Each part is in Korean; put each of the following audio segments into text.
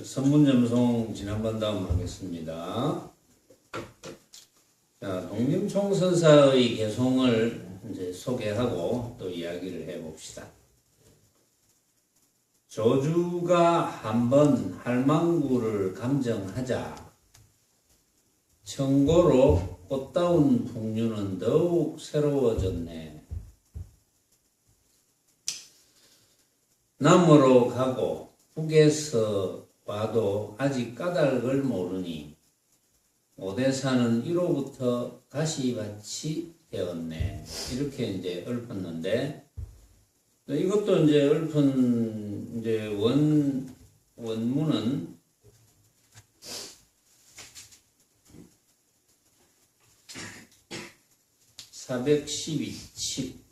선문점송 지난번 다음 하겠습니다. 자, 독림총선사의 개송을 이제 소개하고 또 이야기를 해봅시다. 조주가 한번 할망구를 감정하자 청고로 꽃다운 풍류는 더욱 새로워졌네. 남으로 가고 북에서 와도 아직 까닭을 모르니 오대산은 1호부터 가시밭이 되었네. 이렇게 이제 읊었는데, 이것도 이제 읊은 이제 원문은 412칩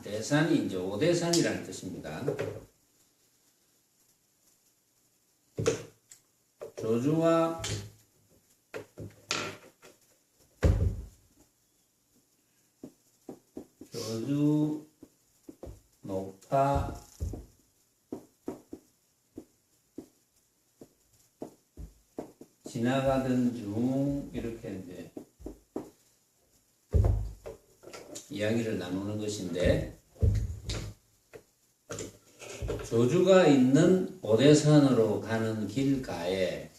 대산이 이제 오대산이라는 뜻입니다. 조주와 조주 녹파 지나가던 중 이렇게 이제 이야기를 나누는 것인데, 조주가 있는 오대산으로 가는 길가에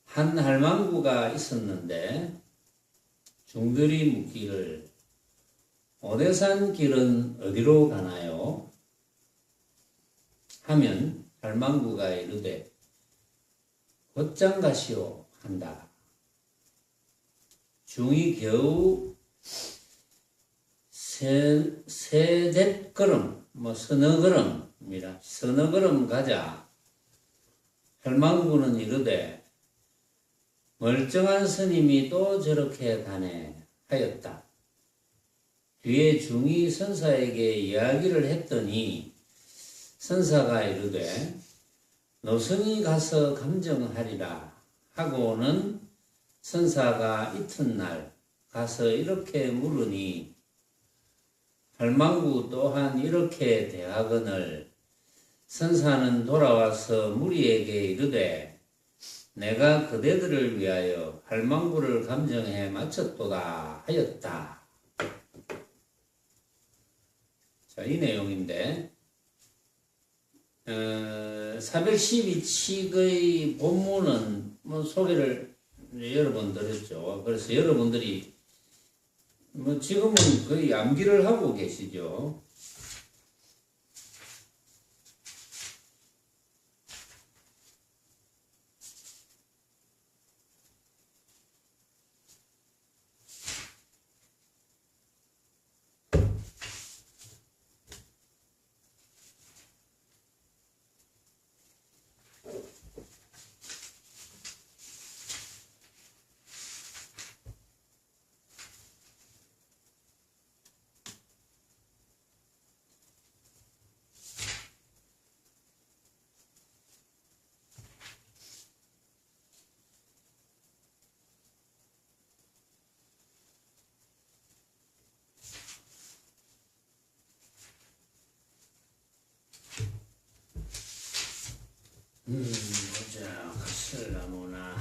한 할망구가 있었는데 중들이 묻기를 오대산 길은 어디로 가나요? 하면 할망구가 이르되 곧장 가시오 한다. 중이 겨우 세댓걸음, 서너 걸음이라, 서너 걸음 가자. 할망구는 이르되 멀쩡한 스님이 또 저렇게 가네 하였다. 뒤에 중이 선사에게 이야기를 했더니 선사가 이르되 노승이 가서 감정하리라 하고는 선사가 이튿날 가서 이렇게 물으니 할망구 또한 이렇게 대하거늘 선사는 돌아와서 무리에게 이르되 내가 그대들을 위하여 할망구를 감정해 마쳤도다 하였다. 자, 이 내용인데 412칙의 본문은 소개를 여러 번 드렸죠. 그래서 여러분들이 지금은 거의 암기를 하고 계시죠. 보자. 가슬나무나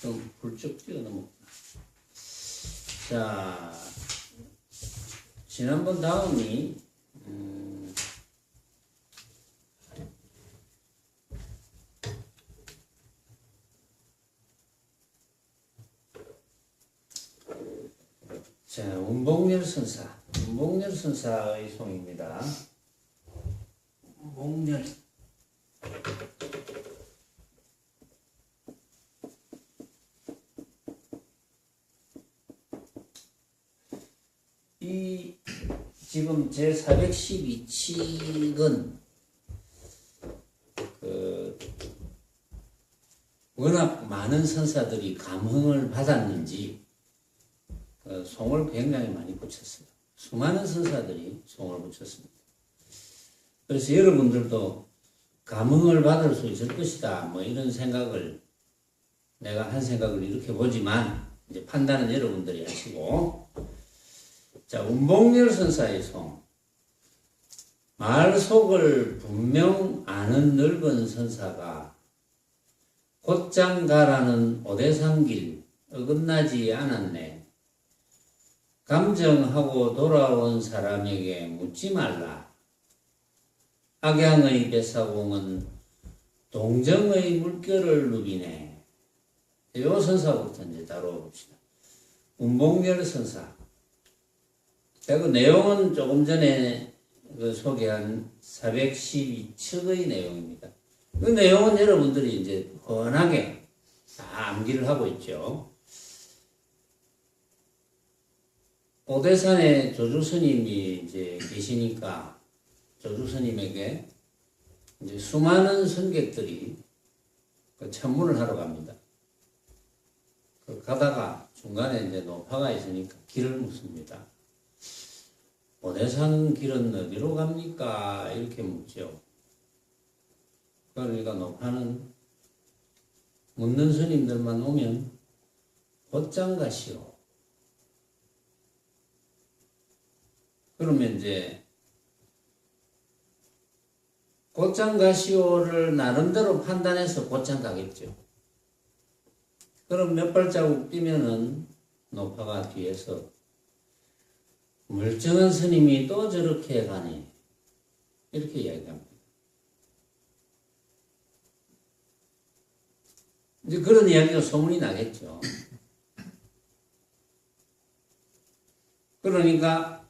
좀 불쩍 뛰어넘었구나. 자, 지난번 다음이 자, 운봉열 선사의 송입니다. 운봉열 이 지금 제 412칙은 워낙 많은 선사들이 감흥을 받았는지 송을 굉장히 많이 붙였어요. 수많은 선사들이 송을 붙였습니다. 그래서 여러분들도 감흥을 받을 수 있을 것이다. 뭐 이런 생각을 내가 한 생각을 이렇게 보지만 이제 판단은 여러분들이 하시고, 자, 운봉열 선사의 송. 말 속을 분명 아는 늙은 선사가 곧장 가라는 오대산길 어긋나지 않았네. 감정하고 돌아온 사람에게 묻지 말라. 악양의 뱃사공은 동정의 물결을 누비네. 이 선사부터 이제 다뤄봅시다. 운봉열 선사. 제가 그 내용은 조금 전에 소개한 412척의 내용입니다. 그 내용은 여러분들이 이제 훤하게 다 암기를 하고 있죠. 오대산에 조주스님이 이제 계시니까 조주스님에게 이제 수많은 선객들이 천문을 하러 갑니다. 가다가 중간에 이제 노파가 있으니까 길을 묻습니다. 오대산 길은 어디로 갑니까? 이렇게 묻죠. 그러니까 노파는 묻는 스님들만 오면 곧장 가시오. 그러면 이제 곧장 가시오를 나름대로 판단해서 곧장 가겠죠. 그럼 몇 발자국 뛰면은 노파가 뒤에서 멀쩡한 스님이 또 저렇게 가네. 이렇게 이야기합니다. 이제 그런 이야기가 소문이 나겠죠. 그러니까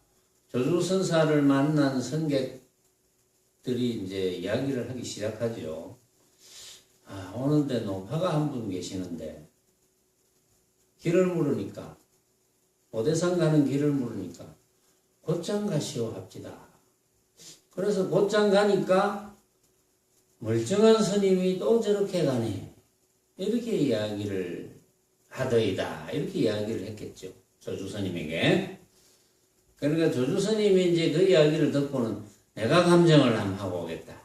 조주선사를 만난 선객들이 이제 이야기를 하기 시작하죠. 아, 오는데 노파가 한 분 계시는데 길을 물으니까, 오대산 가는 길을 물으니까 곧장 가시오 합시다. 그래서 곧장 가니까 멀쩡한 스님이 또 저렇게 가네. 이렇게 이야기를 하더이다. 이렇게 이야기를 했겠죠. 조주스님에게. 그러니까 조주스님이 이제 그 이야기를 듣고는 내가 감정을 한번 하고 오겠다.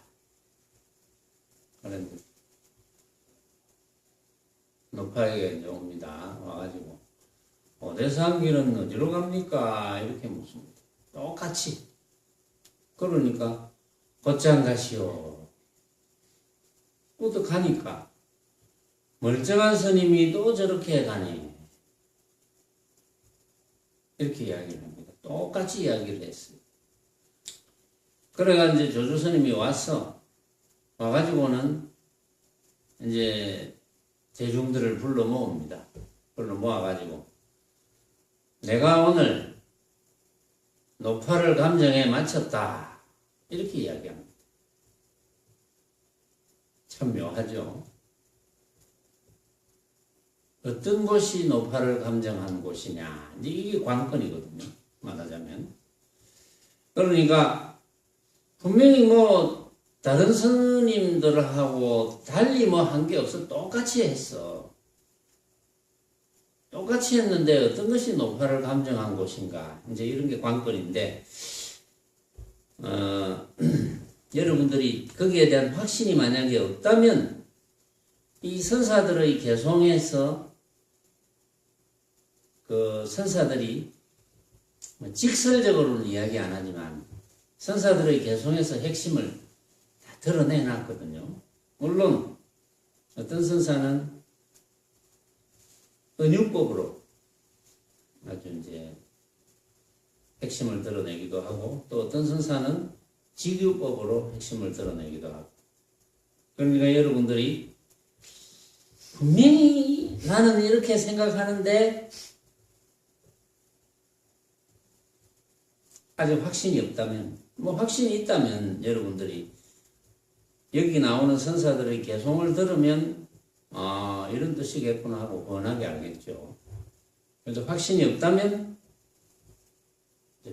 그런데 노파에게 이제 옵니다. 와가지고 오대산 길은 어디로 갑니까? 이렇게 묻습니다. 똑같이. 그러니까 곧장 가시오. 또 가니까 멀쩡한 스님이 또 저렇게 가네. 이렇게 이야기를 합니다. 똑같이 이야기를 했어요. 그래가 이제 조주 스님이 와가지고는 이제 대중들을 불러 모읍니다. 불러 모아가지고 내가 오늘 노파를 감정에 마쳤다. 이렇게 이야기합니다. 참 묘하죠. 어떤 곳이 노파를 감정한 곳이냐. 이게 관건이거든요. 말하자면. 그러니까 분명히 다른 스님들하고 달리 한 게 없어. 똑같이 했어. 똑같이 했는데 어떤 것이 노파를 감정한 곳인가. 이제 이런 게 관건인데, 여러분들이 거기에 대한 확신이 만약에 없다면 이 선사들의 개송에서 그 선사들이 직설적으로는 이야기 안 하지만 선사들의 개송에서 핵심을 다 드러내놨거든요. 물론 어떤 선사는 은유법으로 아주 이제 핵심을 드러내기도 하고, 또 어떤 선사는 직유법으로 핵심을 드러내기도 하고. 그러니까 여러분들이 분명히 나는 이렇게 생각하는데 아직 확신이 없다면, 확신이 있다면 여러분들이 여기 나오는 선사들의 개송을 들으면 이런 뜻이겠구나 하고 뻔하게 알겠죠. 그래서 확신이 없다면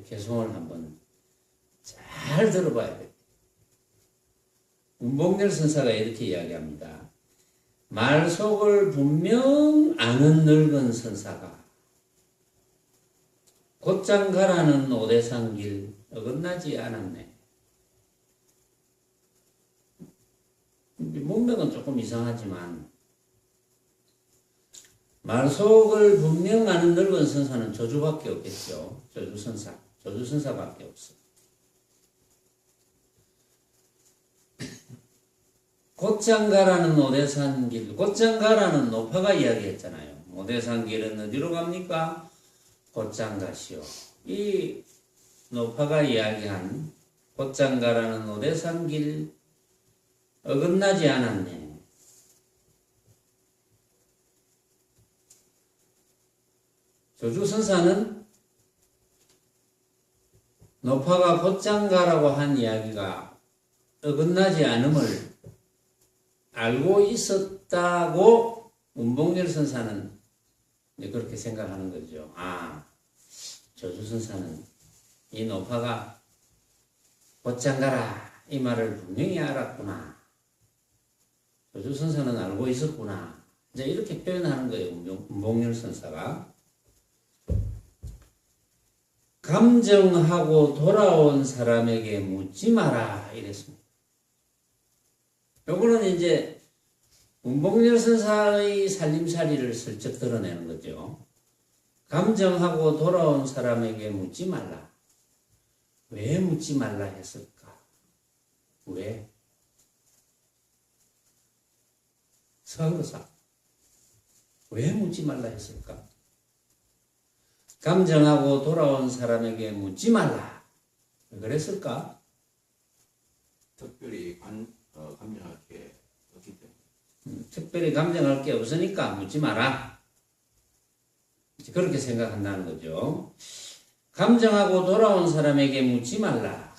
개송을 한번 잘 들어봐야 돼요. 운봉열 선사가 이렇게 이야기합니다. 말속을 분명 아는 늙은 선사가 곧장 가라는 오대산 길 어긋나지 않았네. 문맥은 조금 이상하지만 말속을 분명 아는 늙은 선사는 조주밖에 없겠죠. 조주선사. 조주선사밖에 없어. 곧장 가라는 오대산 길. 곧장 가라는 노파가 이야기했잖아요. 오대산 길은 어디로 갑니까? 곧장 가시오. 이 노파가 이야기한 곧장 가라는 오대산 길 어긋나지 않았네. 조주선사는 노파가 곧장 가라고 한 이야기가 어긋나지 않음을 알고 있었다고 운봉열 선사는 그렇게 생각하는 거죠. 아, 조주선사는 이 노파가 곧장 가라 이 말을 분명히 알았구나. 조주선사는 알고 있었구나. 이제 이렇게 표현하는 거예요. 운봉열 선사가. 감정하고 돌아온 사람에게 묻지 마라 이랬습니다. 요거는 이제 운봉열 선사의 살림살이를 슬쩍 드러내는 거죠. 감정하고 돌아온 사람에게 묻지 말라. 왜 묻지 말라 했을까? 왜? 서한거사. 왜 묻지 말라 했을까? 감정하고 돌아온 사람에게 묻지 말라. 왜 그랬을까? 특별히 감정할 게 없기 때문에. 특별히 감정할 게 없으니까 묻지 마라. 그렇게 생각한다는 거죠. 감정하고 돌아온 사람에게 묻지 말라.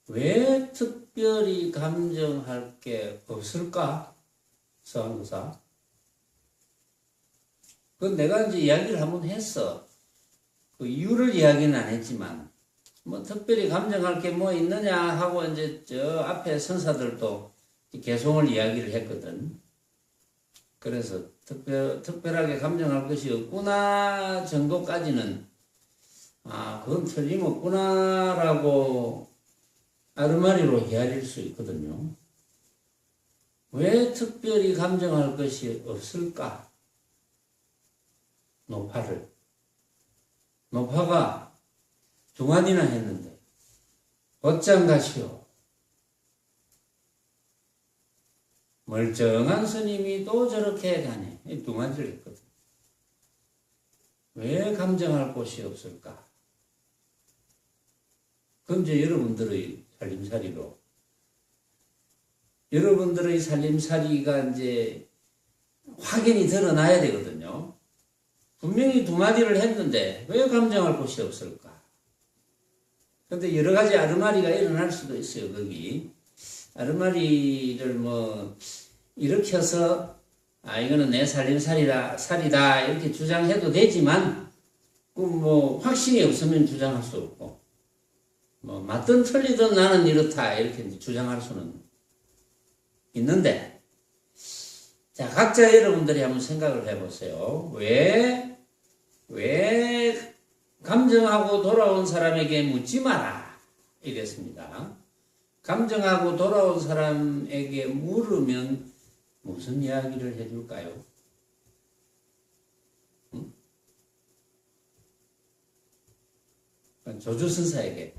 왜 특별히 감정할 게 없을까? 서한거사. 그건 내가 이제 이야기를 한번 했어. 그 이유를 이야기는 안 했지만, 뭐 특별히 감정할 게 뭐 있느냐 하고 이제 저 앞에 선사들도 개송을 이야기를 했거든. 그래서 특별하게 감정할 것이 없구나 정도까지는, 아, 그건 틀림없구나라고 아르마리로 헤아릴 수 있거든요. 왜 특별히 감정할 것이 없을까? 노파가 중환이나 했는데 곧장 가시오. 멀쩡한 스님이 또 저렇게 가네. 중환을 했거든. 왜 감정할 곳이 없을까? 그럼 이제 여러분들의 살림살이가 이제 확연히 드러나야 되거든요. 분명히 두 마디를 했는데 왜 감정할 곳이 없을까? 근데 여러 가지 아르마리가 일어날 수도 있어요, 거기. 아르마리를 뭐 일으켜서, 아, 이거는 내 살이다, 이렇게 주장해도 되지만, 그 뭐 확신이 없으면 주장할 수 없고, 뭐 맞든 틀리든 나는 이렇다, 이렇게 주장할 수는 있는데, 자, 각자 여러분들이 한번 생각을 해보세요. 왜 감정하고 돌아온 사람에게 묻지 마라. 이랬습니다. 감정하고 돌아온 사람에게 물으면 무슨 이야기를 해줄까요? 응? 조주선사에게.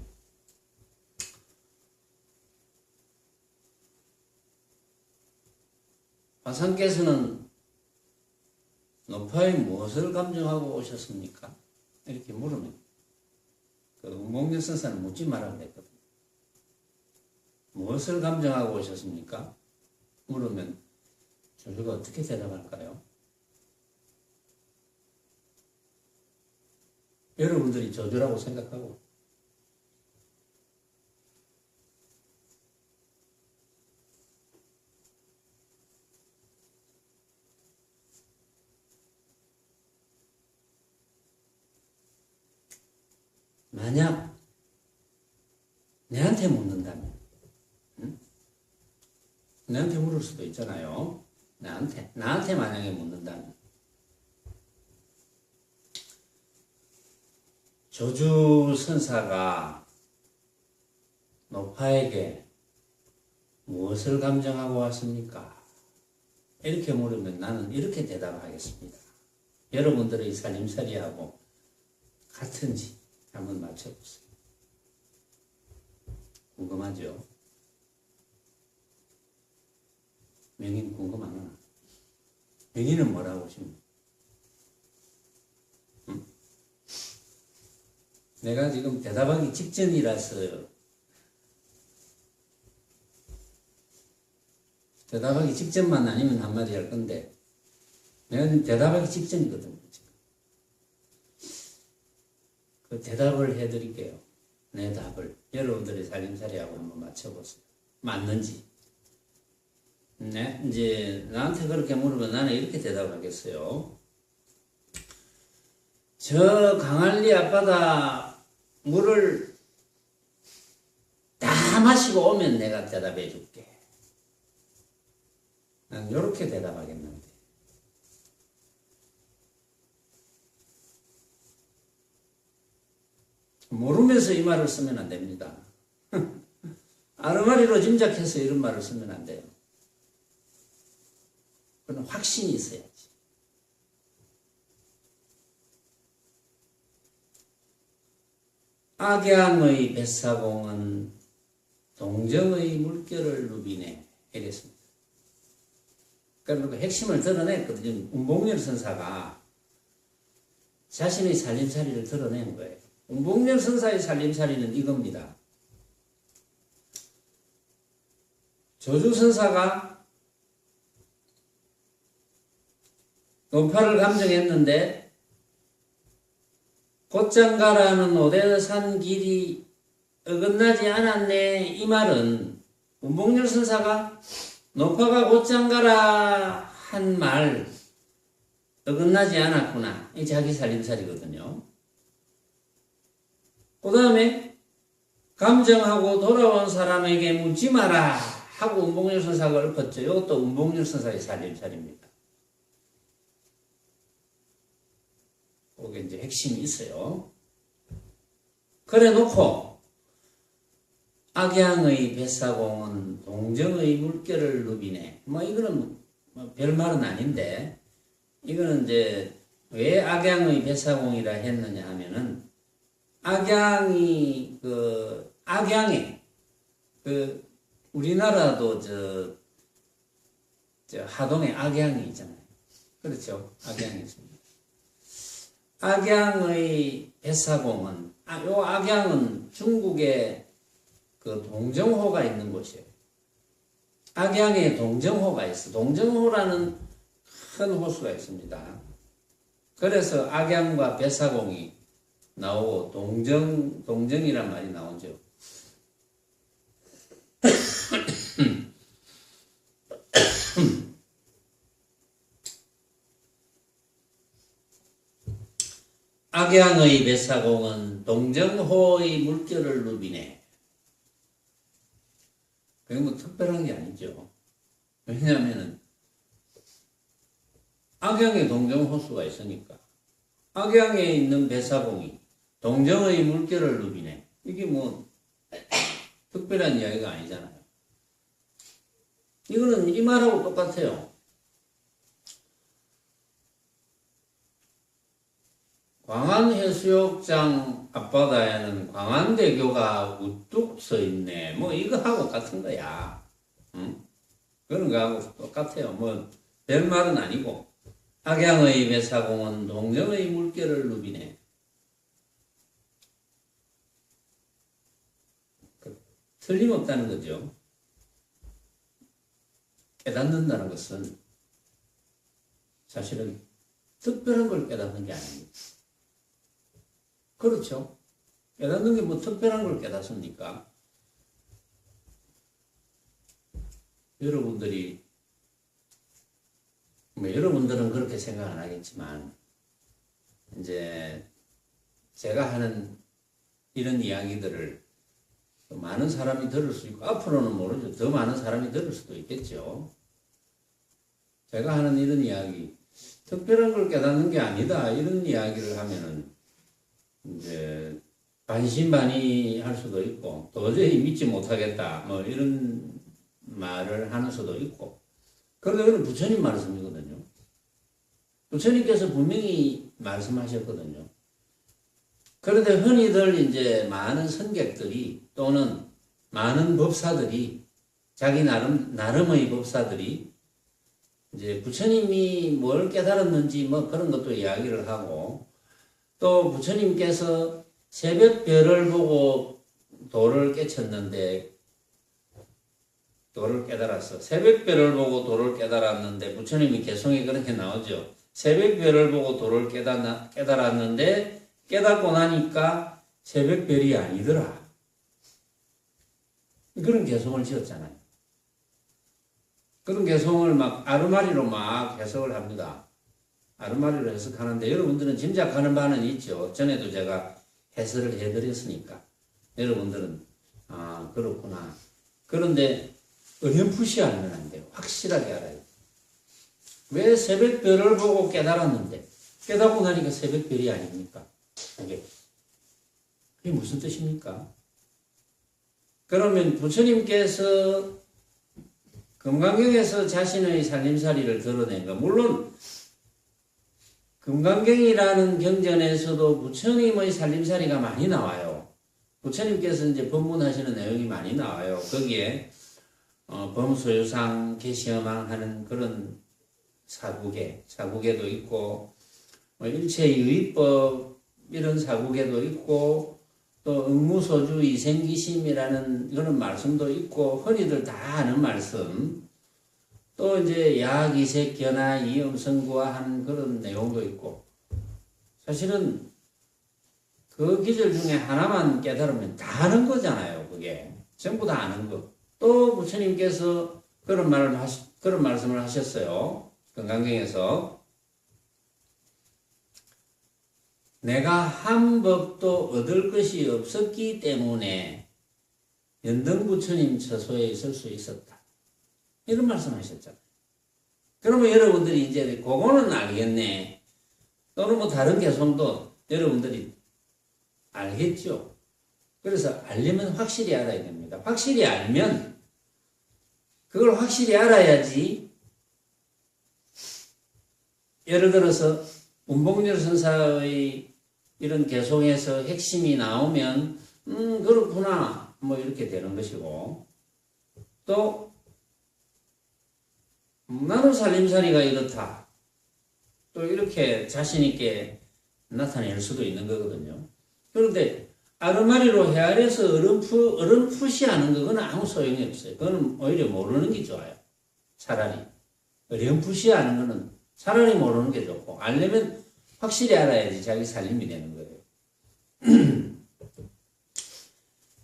화상께서는 노파에 무엇을 감정하고 오셨습니까? 이렇게 물으면, 그 운봉열 선사는 묻지 말라고 했거든요. 무엇을 감정하고 오셨습니까? 물으면 조주가 어떻게 대답할까요? 여러분들이 조주라고 생각하고, 만약 내한테 묻는다면, 응? 내한테 물을 수도 있잖아요. 나한테 만약에 묻는다면, 조주 선사가 노파에게 무엇을 감정하고 왔습니까? 이렇게 물으면 나는 이렇게 대답하겠습니다. 여러분들의 살림살이하고 같은지 한번 맞춰보세요. 궁금하죠? 명인 궁금하나? 명인은 뭐라고 싶니? 응? 내가 지금 대답하기 직전이라서 대답하기 직전만 아니면 한마디 할 건데 내가 지금 대답하기 직전이거든요. 지금. 그 대답을 해드릴게요. 내 답을 여러분들의 살림살이하고 한번 맞춰보세요. 맞는지. 네, 이제 나한테 그렇게 물으면 나는 이렇게 대답하겠어요. 저 강한리 앞바다 물을 다 마시고 오면 내가 대답해 줄게. 난 이렇게 대답하겠는데. 모르면서 이 말을 쓰면 안 됩니다. 아르마리로 짐작해서 이런 말을 쓰면 안 돼요. 그건 확신이 있어야지. 악양의 뱃사공은 동정의 물결을 누비네. 이랬습니다. 그러니까 핵심을 드러냈거든요. 운봉열 선사가 자신의 살림살이를 드러낸 거예요. 운봉열 선사의 살림살이는 이겁니다. 조주 선사가 노파를 감정했는데 곧장 가라는 오대산 길이 어긋나지 않았네. 이 말은 운봉열 선사가 노파가 곧장 가라 한 말 어긋나지 않았구나. 이 자기 살림살이거든요. 그 다음에 감정하고 돌아온 사람에게 묻지 마라 하고 운봉열 선사가 읊었죠. 이것도 운봉열 선사의 살림살입니다. 거기에 이제 핵심이 있어요. 그래 놓고 악양의 뱃사공은 동정의 물결을 누비네. 뭐 이거는 뭐 별말은 아닌데 이거는 이제 왜 악양의 뱃사공이라 했느냐 하면은 악양이 악양에 우리나라도 저 하동에 악양이 있잖아요. 그렇죠? 악양이 있습니다. 악양의 뱃사공은 요 악양은 중국에 그 동정호가 있는 곳이에요. 악양에 동정호가 있어. 동정호라는 큰 호수가 있습니다. 그래서 악양과 뱃사공이 나오고 동정이란 말이 나오죠. 악양의 뱃사공은 동정호의 물결을 누비네. 그게 뭐 특별한 게 아니죠. 왜냐하면 악양에 동정호수가 있으니까 악양에 있는 뱃사공이 동정의 물결을 누비네. 이게 뭐 특별한 이야기가 아니잖아요. 이거는 이 말하고 똑같아요. 광안해수욕장 앞바다에는 광안대교가 우뚝 서 있네. 뭐 이거하고 같은 거야. 응? 그런 거하고 똑같아요. 뭐 별말은 아니고 악양의 뱃사공은 동정의 물결을 누비네. 틀림없다는 거죠. 깨닫는다는 것은 사실은 특별한 걸 깨닫는 게 아닙니다. 그렇죠? 깨닫는 게 뭐 특별한 걸 깨닫습니까? 여러분들은 그렇게 생각 안 하겠지만, 이제 제가 하는 이런 이야기들을 많은 사람이 들을 수 있고, 앞으로는 모르죠. 더 많은 사람이 들을 수도 있겠죠. 제가 하는 이런 이야기, 특별한 걸 깨닫는 게 아니다. 이런 이야기를 하면은, 이제, 반신반의할 수도 있고, 도저히 믿지 못하겠다. 뭐, 이런 말을 하는 수도 있고. 그런데 그건 부처님 말씀이거든요. 부처님께서 분명히 말씀하셨거든요. 그런데 흔히들 이제 많은 선객들이 또는 많은 법사들이 자기 나름의 법사들이 이제 부처님이 뭘 깨달았는지 뭐 그런 것도 이야기를 하고 또 부처님께서 새벽별을 보고 도를 깨쳤는데 도를 깨달았어. 새벽별을 보고 도를 깨달았는데 부처님이 개송에 그렇게 나오죠. 새벽별을 보고 도를 깨달았는데 깨닫고 나니까 새벽별이 아니더라. 그런 개송을 지었잖아요. 그런 개송을 막 아르마리로 막 해석을 합니다. 아르마리로 해석하는데 여러분들은 짐작하는 바는 있죠. 전에도 제가 해설을 해드렸으니까 여러분들은 아 그렇구나. 그런데 어렴풋이 알면 안 돼요. 확실하게 알아요. 왜 새벽별을 보고 깨달았는데 깨닫고 나니까 새벽별이 아닙니까? 그게 무슨 뜻입니까? 그러면 부처님께서 금강경에서 자신의 살림살이를 드러낸 거 물론 금강경이라는 경전에서도 부처님의 살림살이가 많이 나와요. 부처님께서 이제 법문하시는 내용이 많이 나와요. 거기에 범소유상 개시어망 하는 그런 사구계도 있고 일체의 의법 이런 사구계도 있고 또 응무소주 이생기심이라는 그런 말씀도 있고 흔히들 다 아는 말씀 또 이제 야기색견화 이음성구와 하는 그런 내용도 있고 사실은 그 기절 중에 하나만 깨달으면 다 아는 거잖아요. 그게 전부 다 아는 거. 또 부처님께서 그런 말씀을 하셨어요. 금강경에서 내가 한 법도 얻을 것이 없었기 때문에 연등부처님 처소에 있을 수 있었다. 이런 말씀 하셨잖아요. 그러면 여러분들이 이제 그거는 알겠네. 또는 뭐 다른 개성도 여러분들이 알겠죠. 그래서 알려면 확실히 알아야 됩니다. 확실히 알면 그걸 확실히 알아야지 예를 들어서 운봉열 선사의 이런 개송에서 핵심이 나오면 그렇구나 뭐 이렇게 되는 것이고 또 나는 살림살이가 이렇다 또 이렇게 자신 있게 나타낼 수도 있는 거거든요. 그런데 아르마리로 헤아려서 어렴풋이 하는 그건 아무 소용이 없어요. 그거는 오히려 모르는 게 좋아요. 차라리 어렴풋이 하는 거는 차라리 모르는 게 좋고 알려면 확실히 알아야지 자기 살림이 되는 거예요.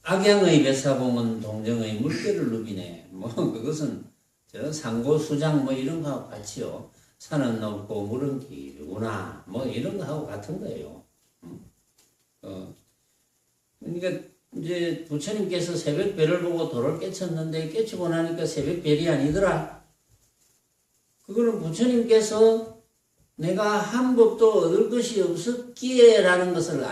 악양의 뱃사봉은 동정의 물결을 누비네. 뭐 그것은 저 상고수장 뭐 이런 거하고 같이요. 산은 높고 물은 길구나. 뭐 이런 거하고 같은 거예요. 그러니까 이제 부처님께서 새벽별을 보고 도를 깨쳤는데 깨치고 나니까 새벽별이 아니더라. 그거는 부처님께서 내가 한 법도 얻을 것이 없었기에라는 것을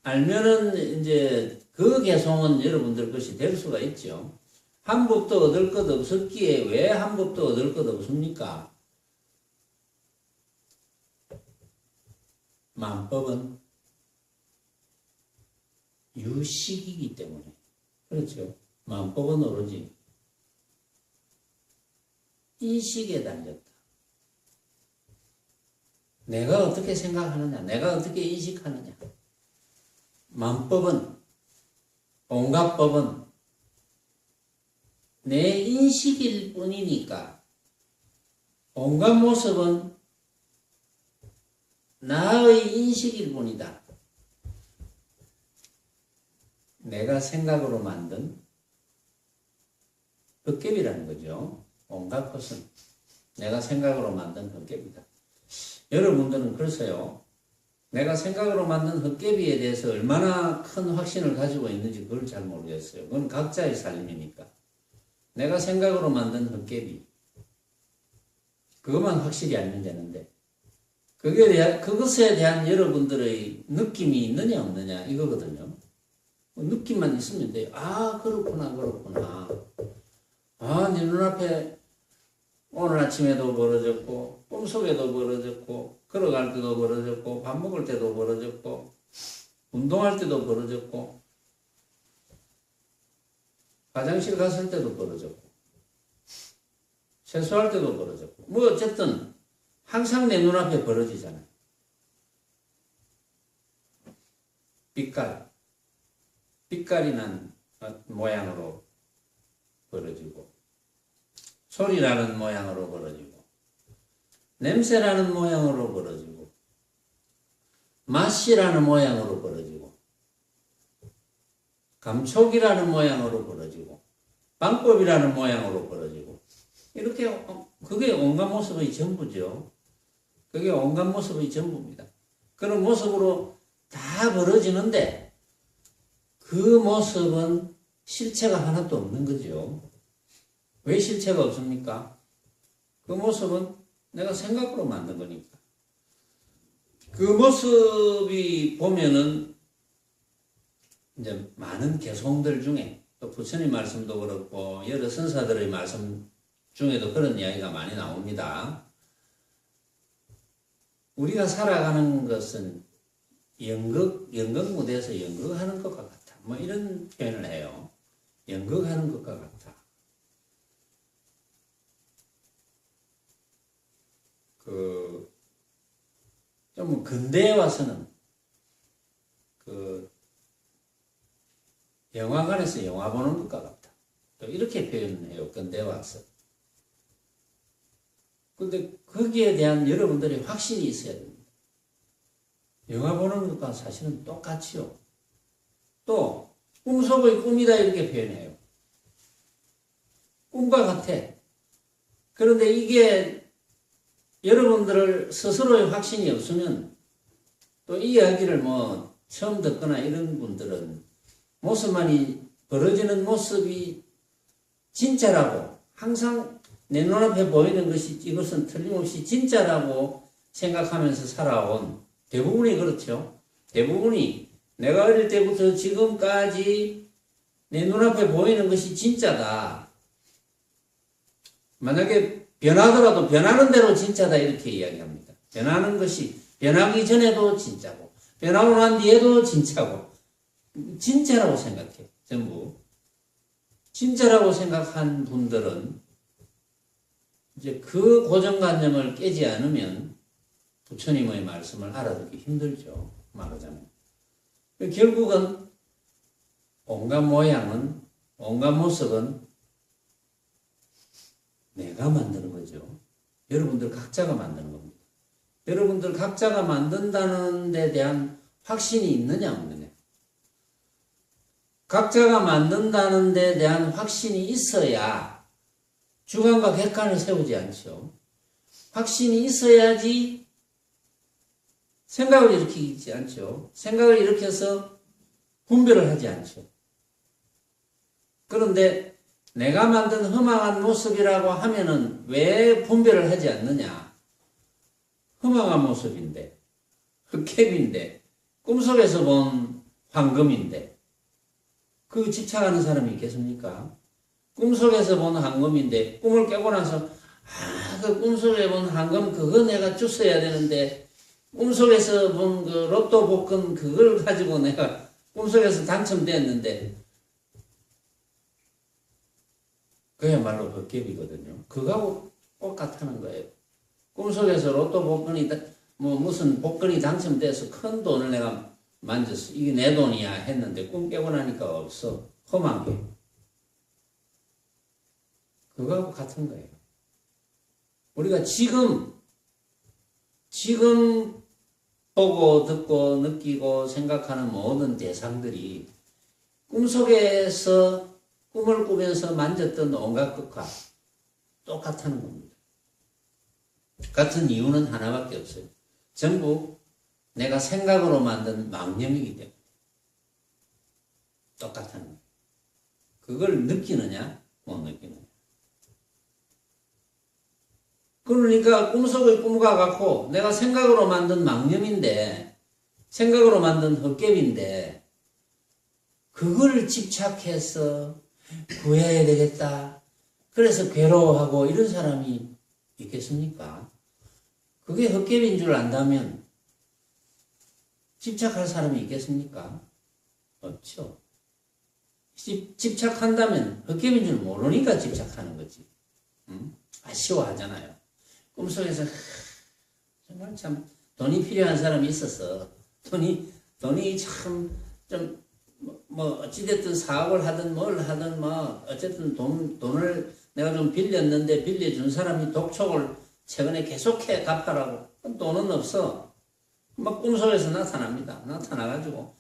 알면은 이제 그 개송은 여러분들 것이 될 수가 있죠. 한 법도 얻을 것 없었기에 왜 한 법도 얻을 것 없습니까? 만법은 유식이기 때문에. 그렇죠. 만법은 오로지 인식에 달렸다. 내가 어떻게 생각하느냐, 내가 어떻게 인식하느냐. 만법은, 온갖 법은 내 인식일 뿐이니까 온갖 모습은 나의 인식일 뿐이다. 내가 생각으로 만든 헛개비라는 거죠. 온갖 것은 내가 생각으로 만든 헛개비다. 여러분들은 그러세요. 내가 생각으로 만든 헛개비에 대해서 얼마나 큰 확신을 가지고 있는지 그걸 잘 모르겠어요. 그건 각자의 삶이니까. 내가 생각으로 만든 헛개비. 그것만 확실히 알면 되는데, 그것에 대한 여러분들의 느낌이 있느냐, 없느냐, 이거거든요. 느낌만 있으면 돼요. 아, 그렇구나, 그렇구나. 아, 네 눈앞에 오늘 아침에도 벌어졌고, 꿈속에도 벌어졌고, 걸어갈 때도 벌어졌고, 밥 먹을 때도 벌어졌고, 운동할 때도 벌어졌고, 화장실 갔을 때도 벌어졌고, 세수할 때도 벌어졌고, 뭐 어쨌든 항상 내 눈앞에 벌어지잖아요. 빛깔이 난 모양으로 벌어지고, 소리라는 모양으로 벌어지고, 냄새라는 모양으로 벌어지고, 맛이라는 모양으로 벌어지고, 감촉이라는 모양으로 벌어지고, 방법이라는 모양으로 벌어지고, 이렇게 그게 온갖 모습의 전부죠. 그게 온갖 모습의 전부입니다. 그런 모습으로 다 벌어지는데 그 모습은 실체가 하나도 없는 거죠. 왜 실체가 없습니까? 그 모습은 내가 생각으로 만든 거니까. 그 모습이 보면은 이제 많은 개송들 중에 또 부처님 말씀도 그렇고 여러 선사들의 말씀 중에도 그런 이야기가 많이 나옵니다. 우리가 살아가는 것은 연극 무대에서 연극하는 것과 같아. 뭐 이런 표현을 해요. 연극하는 것과 같아. 좀 근대에 와서는 영화관에서 영화 보는 것과 같다. 또 이렇게 표현해요. 근대에 와서. 근데 거기에 대한 여러분들의 확신이 있어야 됩니다. 영화 보는 것과 사실은 똑같이요. 또 꿈속의 꿈이다 이렇게 표현해요. 꿈과 같아. 그런데 이게 여러분들 스스로의 확신이 없으면 또 이 이야기를 뭐 처음 듣거나 이런 분들은 모습만이 벌어지는 모습이 진짜라고 항상 내 눈앞에 보이는 것이 이것은 틀림없이 진짜라고 생각하면서 살아온 대부분이 그렇죠. 대부분이 내가 어릴 때부터 지금까지 내 눈앞에 보이는 것이 진짜다. 만약에 변하더라도 변하는 대로 진짜다 이렇게 이야기합니다. 변하는 것이 변하기 전에도 진짜고 변하고 난 뒤에도 진짜고 진짜라고 생각해. 전부. 진짜라고 생각한 분들은 이제 그 고정관념을 깨지 않으면 부처님의 말씀을 알아듣기 힘들죠. 말하자면. 결국은 온갖 모양은, 온갖 모습은 내가 만드는 거죠. 여러분들 각자가 만드는 겁니다. 여러분들 각자가 만든다는 데 대한 확신이 있느냐 없느냐. 각자가 만든다는 데 대한 확신이 있어야 주관과 객관을 세우지 않죠. 확신이 있어야지 생각을 일으키지 않죠. 생각을 일으켜서 분별을 하지 않죠. 그런데 내가 만든 허망한 모습이라고 하면은 왜 분별을 하지 않느냐? 허망한 모습인데, 흑캡인데, 꿈속에서 본 황금인데, 그 집착하는 사람이 있겠습니까? 꿈속에서 본 황금인데, 꿈을 깨고 나서, 그 꿈속에 본 황금, 그거 내가 주워야 되는데, 꿈속에서 본 그 로또 복권, 그걸 가지고 내가 꿈속에서 당첨됐는데, 그야말로 헛개비거든요. 그거하고 똑같다는 거예요. 꿈속에서 로또 복권이, 무슨 복권이 당첨돼서 큰 돈을 내가 만졌어. 이게 내 돈이야 했는데 꿈 깨고 나니까 없어. 험한 게. 그거하고 같은 거예요. 우리가 지금 보고 듣고 느끼고 생각하는 모든 대상들이 꿈속에서 꿈을 꾸면서 만졌던 온갖 것과 똑같다는 겁니다. 같은 이유는 하나밖에 없어요. 전부 내가 생각으로 만든 망념이기 때문에 똑같은 거예요. 그걸 느끼느냐 못 느끼느냐. 그러니까 꿈속의 꿈과 같고 내가 생각으로 만든 망념인데 생각으로 만든 헛개비인데 그걸 집착해서 구해야 되겠다. 그래서 괴로워하고 이런 사람이 있겠습니까? 그게 헛개비인 줄 안다면 집착할 사람이 있겠습니까? 없죠. 집착한다면 헛개비인 줄 모르니까 집착하는 거지. 아쉬워하잖아요. 꿈속에서 정말 참 돈이 필요한 사람이 있어서 돈이 참 좀 뭐 어찌됐든 사업을 하든 뭘 하든 뭐 어쨌든 돈을 내가 좀 빌렸는데 빌려준 사람이 독촉을 최근에 계속해 갚아라고. 돈은 없어. 막 꿈속에서 나타납니다. 나타나가지고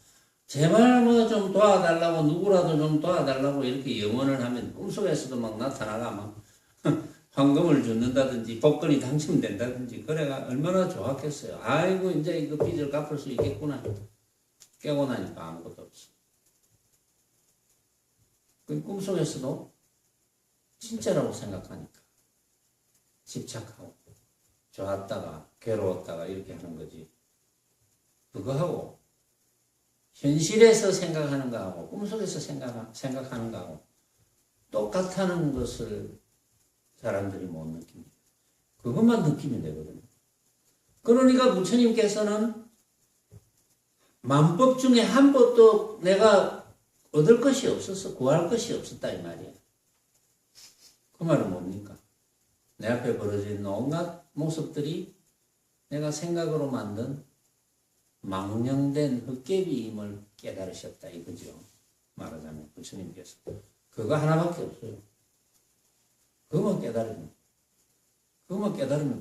제발 뭐 좀 도와달라고 누구라도 좀 도와달라고 이렇게 염원을 하면 꿈속에서도 막 나타나가 막 황금을 줍는다든지 복권이 당첨된다든지 그래가 얼마나 좋았겠어요. 아이고 이제 이거 빚을 갚을 수 있겠구나. 깨고 나니까 아무것도 없어. 그 꿈속에서도 진짜라고 생각하니까 집착하고 좋았다가 괴로웠다가 이렇게 하는 거지. 그거하고 현실에서 생각하는 거하고 꿈속에서 생각하는 거하고 똑같다는 것을 사람들이 못 느낍니다. 그것만 느끼면 되거든요. 그러니까 부처님께서는 만법 중에 한 법도 내가 얻을 것이 없어서 구할 것이 없었다 이 말이에요. 그 말은 뭡니까? 내 앞에 벌어진 온갖 모습들이 내가 생각으로 만든 망령된 헛개비임을 깨달으셨다 이거죠. 말하자면 부처님께서 그거 하나밖에 없어요. 그것만 깨달으면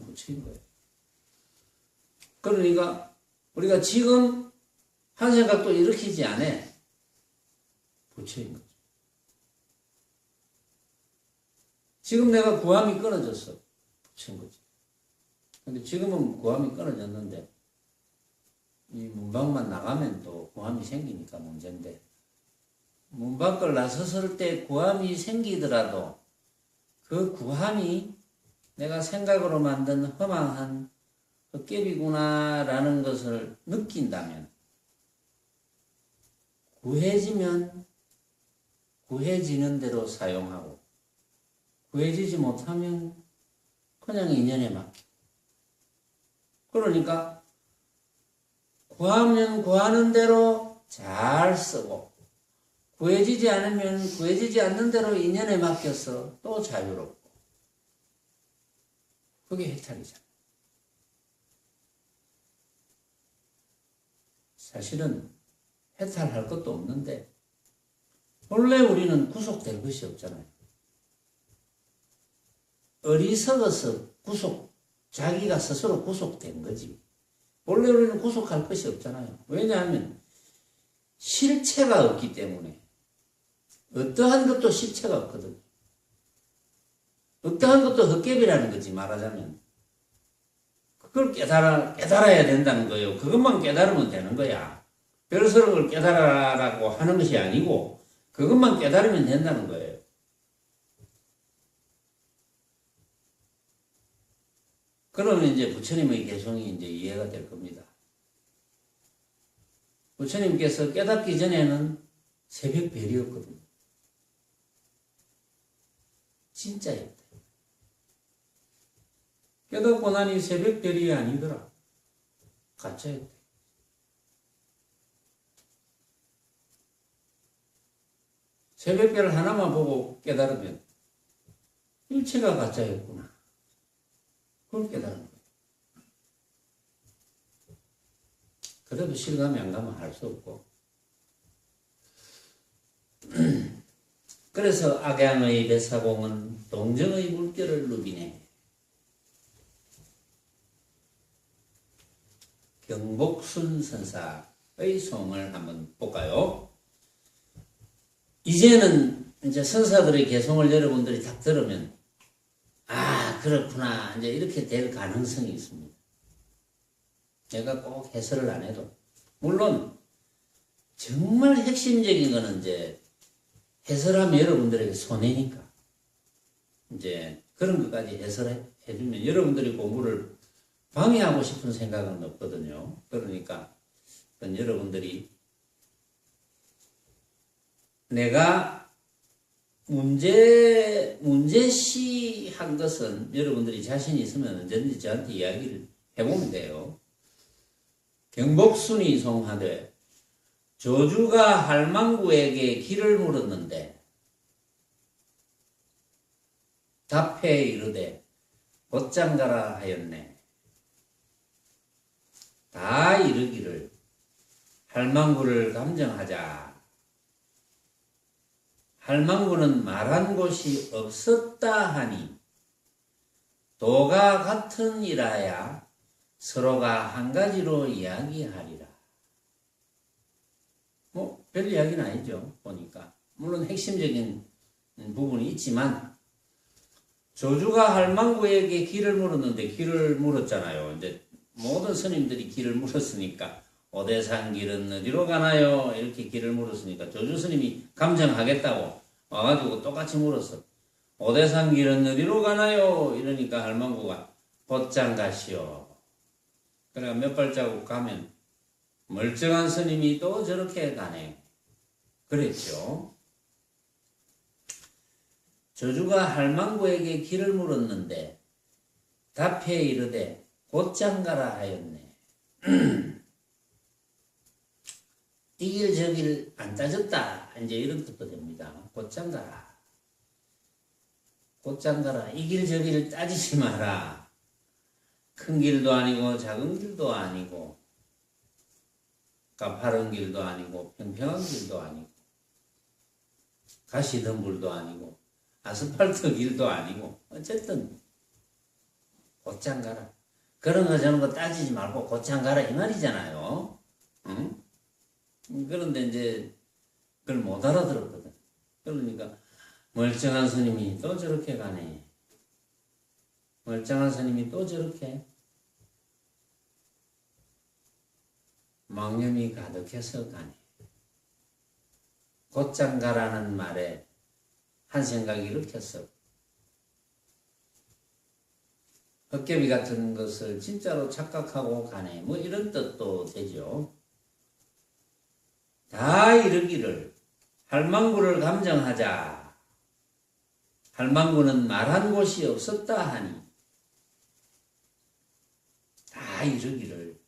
부처인 거예요. 그러니까 우리가 지금 한 생각도 일으키지 않아. 부처인 거죠. 지금 내가 구함이 끊어졌어. 부처인 거지. 근데 지금은 구함이 끊어졌는데 이 문 밖만 나가면 또 구함이 생기니까 문제인데 문 밖을 나섰을 때 구함이 생기더라도 그 구함이 내가 생각으로 만든 허망한 헛개비구나라는 것을 느낀다면 구해지면 구해지는 대로 사용하고 구해지지 못하면 그냥 인연에 맡겨. 그러니까 구하면 구하는 대로 잘 쓰고 구해지지 않으면 구해지지 않는 대로 인연에 맡겨서 또 자유롭고 그게 해탈이잖아요. 사실은 해탈할 것도 없는데 원래 우리는 구속될 것이 없잖아요. 어리석어서 자기가 스스로 구속된 거지. 원래 우리는 구속할 것이 없잖아요. 왜냐하면 실체가 없기 때문에 어떠한 것도 실체가 없거든. 어떠한 것도 헛개비라는 거지 말하자면. 그걸 깨달아야 된다는 거예요. 그것만 깨달으면 되는 거야. 별스러운 걸 깨달아라고 하는 것이 아니고 그것만 깨달으면 된다는 거예요. 그러면 이제 부처님의 개성이 이제 이해가 될 겁니다. 부처님께서 깨닫기 전에는 새벽별이었거든요. 진짜였다. 깨닫고 나니 새벽별이 아니더라. 가짜였다. 새벽별 하나만 보고 깨달으면 일체가 가짜였구나. 그걸 깨달은 거예요. 그래도 실감이 안 가면 할 수 없고. 그래서 악양의 배사공은 동정의 물결을 누비네. 경복순 선사의 송을 한번 볼까요? 이제는 이제 선사들의 개송을 여러분들이 딱 들으면 아 그렇구나 이제 이렇게 될 가능성이 있습니다. 내가 꼭 해설을 안 해도. 물론 정말 핵심적인 거는 이제 해설하면 여러분들에게 손해니까 이제 그런 것까지 해설해 주면 여러분들이 공부를 방해하고 싶은 생각은 없거든요. 그러니까 여러분들이 내가 문제시 한 것은 여러분들이 자신이 있으면 언제든지 저한테 이야기를 해보면 돼요. 경복순이 송하되 조주가 할망구에게 길을 물었는데 답해 이르되 곧장 가라 하였네. 다 이르기를 할망구를 감정하자. 할망구는 말한 곳이 없었다 하니 도가 같은 이라야 서로가 한 가지로 이야기하리라. 뭐 별 이야기는 아니죠. 보니까 물론 핵심적인 부분이 있지만 조주가 할망구에게 길을 물었는데 길을 물었잖아요. 이제 모든 스님들이 길을 물었으니까 오대산 길은 어디로 가나요? 이렇게 길을 물었으니까 조주 스님이 감정하겠다고 와가지고 똑같이 물었어. 오대산 길은 어디로 가나요? 이러니까 할망구가 곧장 가시오. 그래 몇 발자국 가면 멀쩡한 스님이 또 저렇게 가네. 그랬죠. 조주가 할망구에게 길을 물었는데 답해 이르되 곧장 가라 하였네. 이 길 저 길 안 따졌다. 이제 이런 뜻도 됩니다. 곧장 가라. 곧장 가라. 이 길 저 길 따지지 마라. 큰 길도 아니고 작은 길도 아니고 가파른 길도 아니고 평평한 길도 아니고 가시덤불도 아니고 아스팔트 길도 아니고 어쨌든 곧장 가라. 그런 거 저런 거 따지지 말고 곧장 가라 이 말이잖아요. 응? 그런데 이제 그걸 못 알아들었거든. 그러니까 멀쩡한 스님이 또 저렇게 가네. 멀쩡한 스님이 또 저렇게 망념이 가득해서 가네. 곧장 가라는 말에 한 생각이 일으켰어. 헛개비 같은 것을 진짜로 착각하고 가네. 뭐 이런 뜻도 되죠. 다 이르기를 할망구를 감정하자. 할망구는 말한 곳이 없었다 하니 다 이르기를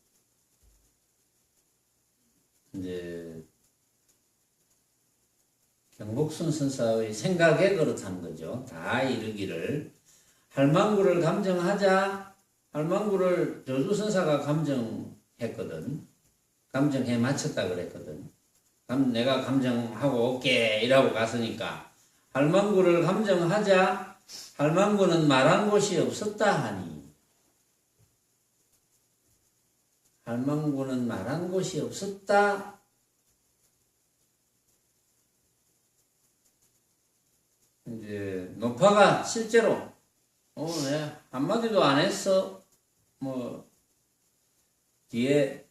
이제 경복순 선사의 생각에 그렇다는 거죠. 다 이르기를 할망구를 감정하자. 할망구를 조주 선사가 감정했거든. 감정해 맞췄다 그랬거든. 내가 감정하고 올게 이라고 갔으니까 할망구를 감정하자. 할망구는 말한 곳이 없었다 하니 할망구는 말한 곳이 없었다. 이제 노파가 실제로 네, 한마디도 안 했어. 뭐 뒤에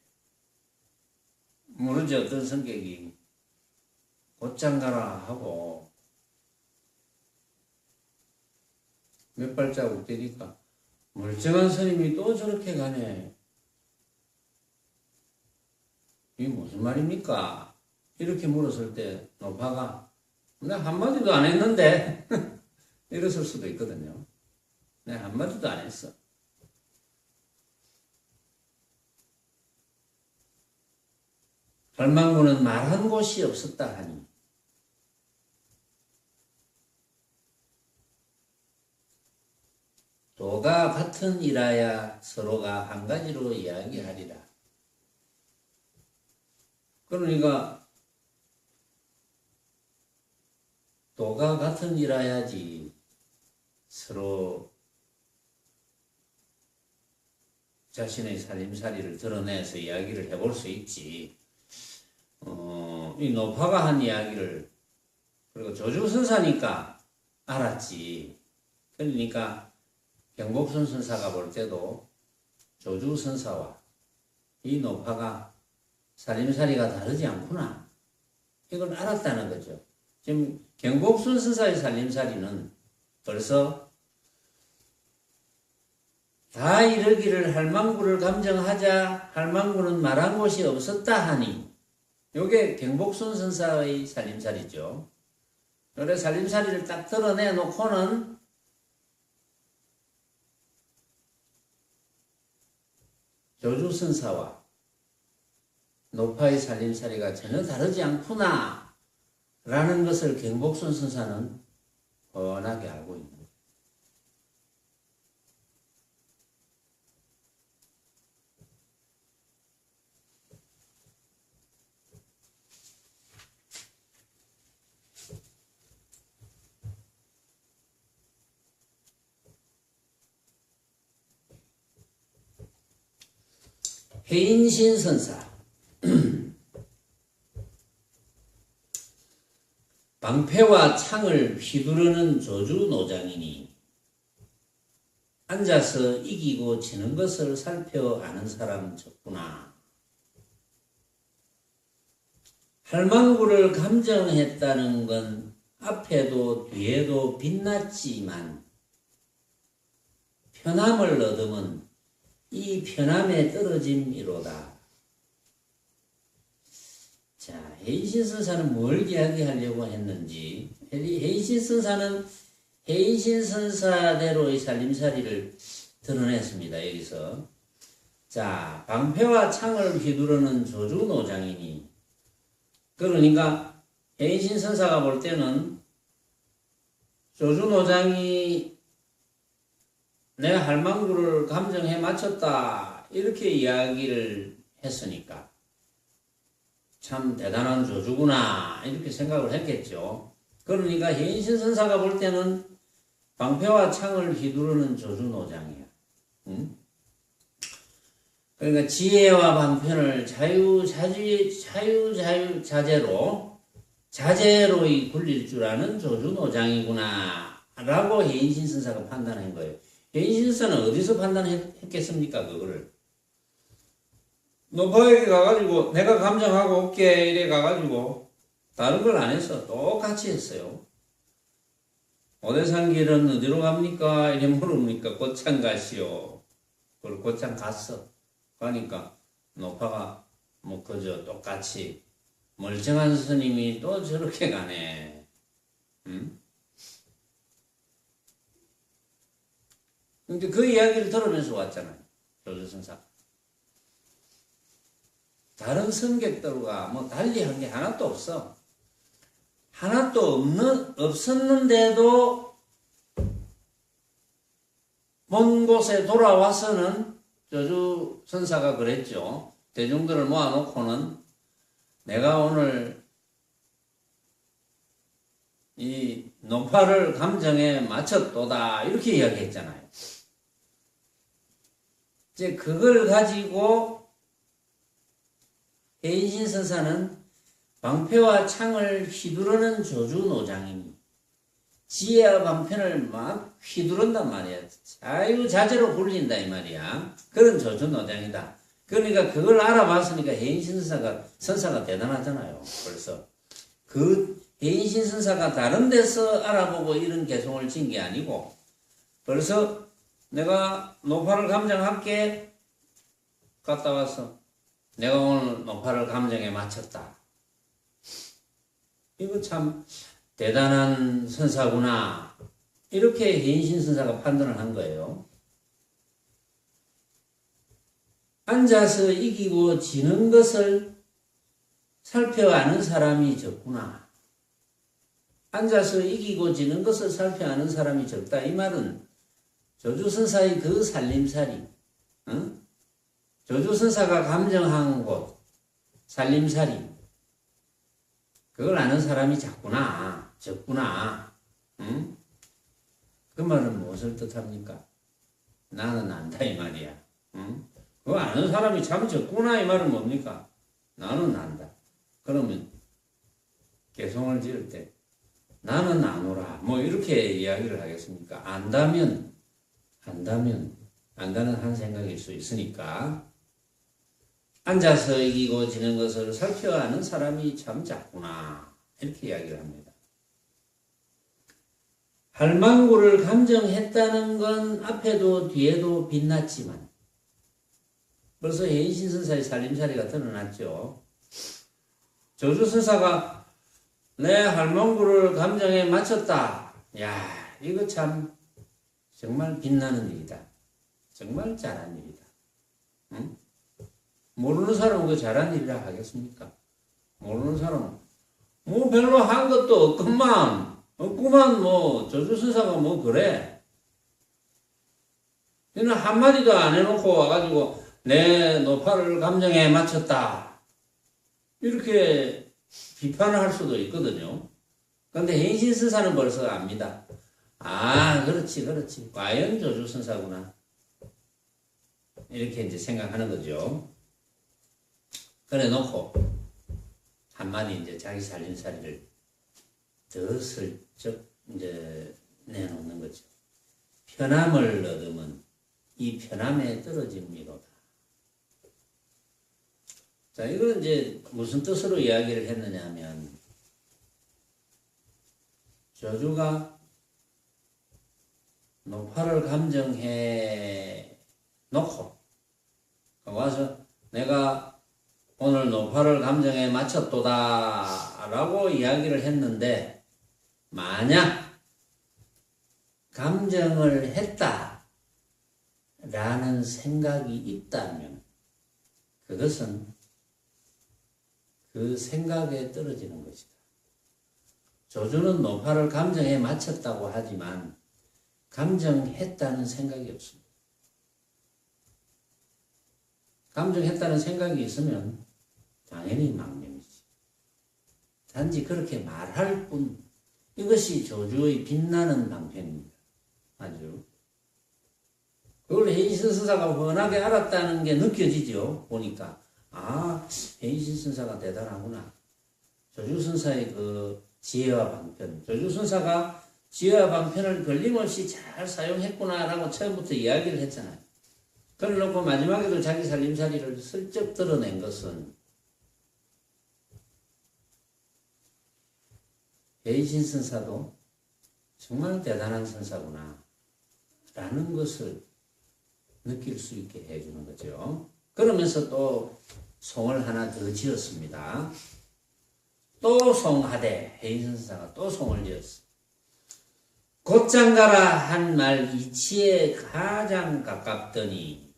모르지 어떤 성격이 곧장 가라 하고 몇 발자국 되니까 멀쩡한 스님이 또 저렇게 가네. 이게 무슨 말입니까? 이렇게 물었을 때 노파가 나 한마디도 안 했는데 이랬을 수도 있거든요. 내가 한마디도 안 했어. 할망구는 말한 곳이 없었다 하니 도가 같은 이라야 서로가 한 가지로 이야기하리라. 그러니까 도가 같은 이라야지 서로 자신의 살림살이를 드러내서 이야기를 해볼 수 있지. 이 노파가 한 이야기를 그리고 조주선사니까 알았지. 그러니까 경복순 선사가 볼 때도 조주선사와 이 노파가 살림살이가 다르지 않구나. 이걸 알았다는 거죠. 지금 경복순 선사의 살림살이는 벌써 다 이르기를 할망구를 감정하자 할망구는 말한 곳이 없었다 하니 요게 경복순 선사의 살림살이죠. 그래 살림살이를 딱 드러내 놓고는 조주선사와 노파의 살림살이가 전혀 다르지 않구나 라는 것을 경복순 선사는 뻔하게 알고 있는 거예요. 해인신선사 방패와 창을 휘두르는 조주노장이니 앉아서 이기고 지는 것을 살펴 아는 사람 적구나. 할망구를 감정했다는 건 앞에도 뒤에도 빛났지만 편함을 얻으면 이 편함에 떨어짐이로다. 자, 해인신선사는 뭘 이야기하려고 했는지, 해인신선사는 해인신선사대로의 살림살이를 드러냈습니다. 여기서 자, 방패와 창을 휘두르는 조주노장이니, 그러니까 해인신선사가 볼 때는 조주노장이 내 할망구를 감정해 맞췄다 이렇게 이야기를 했으니까 참 대단한 조주구나 이렇게 생각을 했겠죠. 그러니까 해인신선사가 볼 때는 방패와 창을 휘두르는 조주노장이야. 응? 그러니까 지혜와 방편을 자제로이 굴릴 줄 아는 조주노장이구나 라고 해인신선사가 판단한 거예요. 해인신선사는 어디서 판단했겠습니까? 그거를 노파에게 가가지고 내가 감정하고 올게 이래 가가지고 다른 걸 안 했어. 똑같이 했어요. 오대산 길은 어디로 갑니까? 이래 물으니까 곧장 가시오. 그걸 곧장 갔어. 가니까 노파가 뭐 그저 똑같이 멀쩡한 스님이 또 저렇게 가네. 응? 근데 그 이야기를 들으면서 왔잖아요. 조주선사. 다른 성객들과 뭐 달리 한 게 하나도 없어. 하나도 없었는데도 먼 곳에 돌아와서는 조주선사가 그랬죠. 대중들을 모아놓고는 내가 오늘 이 노파를 감정에 맞췄도다 이렇게 이야기했잖아요. 이제 그걸 가지고 해인신선사는 방패와 창을 휘두르는 조주노장이니 지혜와 방편을 막 휘두른단 말이야. 자유자재로 굴린다 이 말이야. 그런 조주노장이다. 그러니까 그걸 알아봤으니까 해인신선사가 대단하잖아요. 벌써 그 해인신선사가 다른 데서 알아보고 이런 개송을 진 게 아니고 벌써 내가 노파를 감정할게 갔다 와서 내가 오늘 노파를 감정에 맞췄다. 이거 참 대단한 선사구나. 이렇게 해인신선사가 판단을 한 거예요. 앉아서 이기고 지는 것을 살펴 아는 사람이 적구나. 앉아서 이기고 지는 것을 살펴 아는 사람이 적다. 이 말은 조주선사의 그 살림살이, 응? 조주선사가 감정한 곳, 살림살이, 그걸 아는 사람이 작구나, 적구나. 응? 그 말은 무엇을 뜻합니까? 나는 안다 이 말이야. 응? 그거 아는 사람이 참 적구나 이 말은 뭡니까? 나는 안다. 그러면 개송을 지을 때 나는 아노라 뭐 이렇게 이야기를 하겠습니까? 안다는 한 생각일 수 있으니까 앉아서 이기고 지는 것을 살펴하는 사람이 참 작구나. 이렇게 이야기를 합니다. 할망구를 감정했다는 건 앞에도 뒤에도 빛났지만 벌써 해인신선사의 살림살이가 드러났죠. 조주선사가 내 할망구를 감정에 맞췄다. 야, 이거 참 정말 빛나는 일이다. 정말 잘한 일이다. 응? 모르는 사람은 그 잘한 일이라 하겠습니까? 모르는 사람은 뭐 별로 한 것도 없구만 뭐 조주선사가 뭐 그래. 얘는 한마디도 안 해놓고 와가지고 내 노파를 감정에 맞췄다. 이렇게 비판을 할 수도 있거든요. 근데 해인신선사는 벌써 압니다. 아, 그렇지. 과연 조주선사구나. 이렇게 이제 생각하는 거죠. 그래 놓고 한마디 이제 자기 살림살이를 더 슬쩍 이제 내놓는 거죠. 편함을 얻으면 이 편함에 떨어집니로다. 자, 이건 이제 무슨 뜻으로 이야기를 했느냐 하면 조주가 노파를 감정해 놓고 와서 내가 오늘 노파를 감정에 맞췄도다 라고 이야기를 했는데 만약 감정을 했다 라는 생각이 있다면 그것은 그 생각에 떨어지는 것이다. 조주는 노파를 감정에 맞췄다고 하지만 감정했다는 생각이 없습니다. 감정했다는 생각이 있으면 당연히 망명이지. 단지 그렇게 말할 뿐. 이것이 조주의 빛나는 방편입니다. 아주. 그걸 해인신선사가 훤하게 알았다는 게 느껴지죠. 보니까. 아, 해인신선사가 대단하구나. 조주선사의 그 지혜와 방편. 조주선사가 지혜와 방편을 걸림없이 잘 사용했구나라고 처음부터 이야기를 했잖아요. 그걸 놓고 마지막에도 자기 살림살이를 슬쩍 드러낸 것은 해인신선사도 정말 대단한 선사구나 라는 것을 느낄 수 있게 해주는 거죠. 그러면서 또 송을 하나 더 지었습니다. 또 송하되 해인선사가 또 송을 지었어. 곧장 가라 한 말 이치에 가장 가깝더니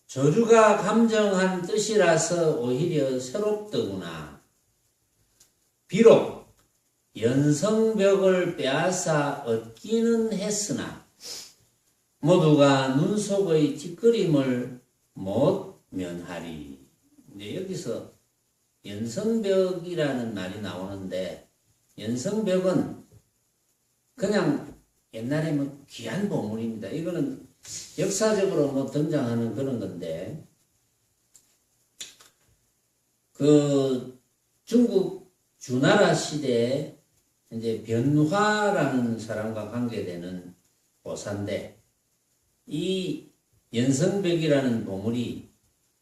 조주가 감정한 뜻이라서 오히려 새롭더구나. 비록 연성벽을 빼앗아 얻기는 했으나 모두가 눈속의 뒷그림을 못 면하리. 이제 여기서 연성벽이라는 말이 나오는데 연성벽은 그냥 옛날에 뭐 귀한 보물입니다. 이거는 역사적으로 뭐 등장하는 그런 건데 그 중국 주나라 시대에 이제 변화라는 사람과 관계되는 보사인데 이 연성벽이라는 보물이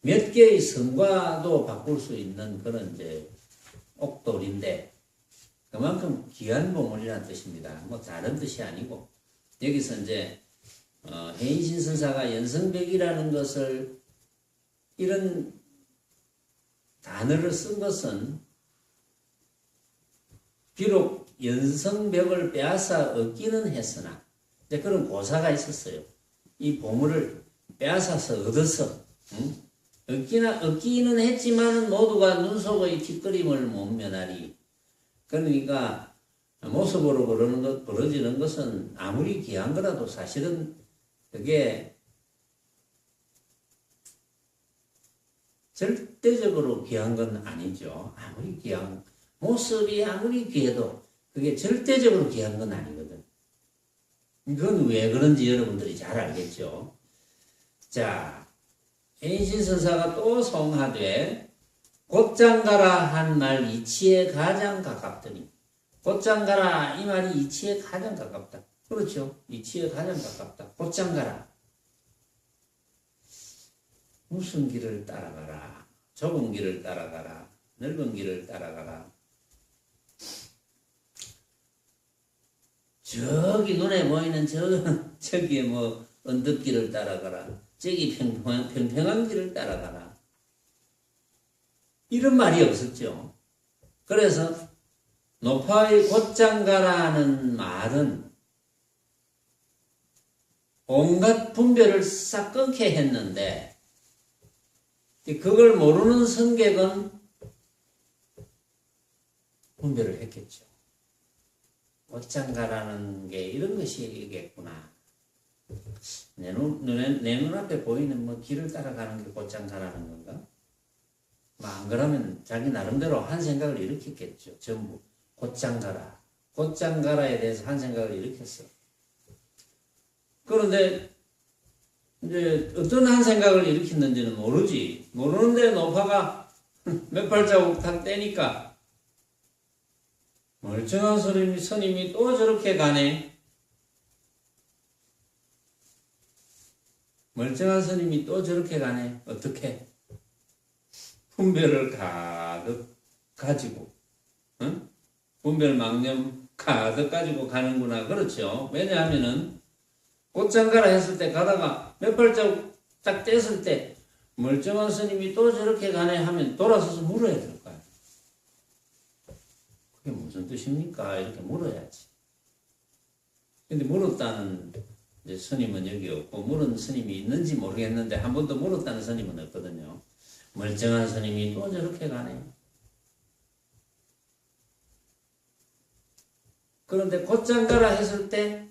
몇 개의 성과도 바꿀 수 있는 그런 이제 옥돌인데 그만큼 귀한 보물이라는 뜻입니다. 뭐 다른 뜻이 아니고 여기서 이제 해인신선사가 연성벽이라는 것을 이런 단어를 쓴 것은 비록 연성벽을 빼앗아 얻기는 했으나 그런 고사가 있었어요. 이 보물을 빼앗아서 얻어서 얻기는 했지만 모두가 눈속의 뒷그림을 못 면하리. 그러니까 모습으로 벌어지는 것은 아무리 귀한 거라도 사실은 그게 절대적으로 귀한 건 아니죠. 모습이 아무리 귀해도 그게 절대적으로 귀한 건 아니거든. 그건 왜 그런지 여러분들이 잘 알겠죠. 자, 해인신선사가 또 송하되 곧장 가라 한 말 이치에 가장 가깝더니 곧장 가라 이 말이 이치에 가장 가깝다. 그렇죠. 이치에 가장 가깝다. 곧장 가라. 무슨 길을 따라가라. 좁은 길을 따라가라. 넓은 길을 따라가라. 저기 눈에 보이는 저기에 뭐 언덕길을 따라가라. 저기 평평한 길을 따라가라. 이런 말이 없었죠. 그래서 노파의 곧장 가라는 말은 온갖 분별을 싹 끊게 했는데 그걸 모르는 성객은 분별을 했겠죠. 곧장 가라는 게 이런 것이겠구나. 내 눈앞에 보이는 뭐 길을 따라가는 게 곧장 가라는 건가? 안 그러면 자기 나름대로 한 생각을 일으켰겠죠. 전부 곧장 가라. 곧장 가라에 대해서 한 생각을 일으켰어. 그런데 이제 어떤 한 생각을 일으켰는지는 모르지. 모르는데 노파가 몇 발자국 탁 떼니까 멀쩡한 스님이 또 저렇게 가네. 멀쩡한 스님이 또 저렇게 가네. 어떻게? 분별을 가득 가지고, 응? 분별 망념 가득 가지고 가는구나. 그렇죠. 왜냐하면은 곧장 가라 했을 때 가다가 몇 발자국 딱 뗐을 때 멀쩡한 스님이 또 저렇게 가네 하면 돌아서서 물어야 될 거야. 그게 무슨 뜻입니까? 이렇게 물어야지. 근데 물었다는 이제 스님은 여기 없고 물은 스님이 있는지 모르겠는데 한 번도 물었다는 스님은 없거든요. 멀쩡한 스님이 또 저렇게 가네. 그런데 곧장 가라 했을 때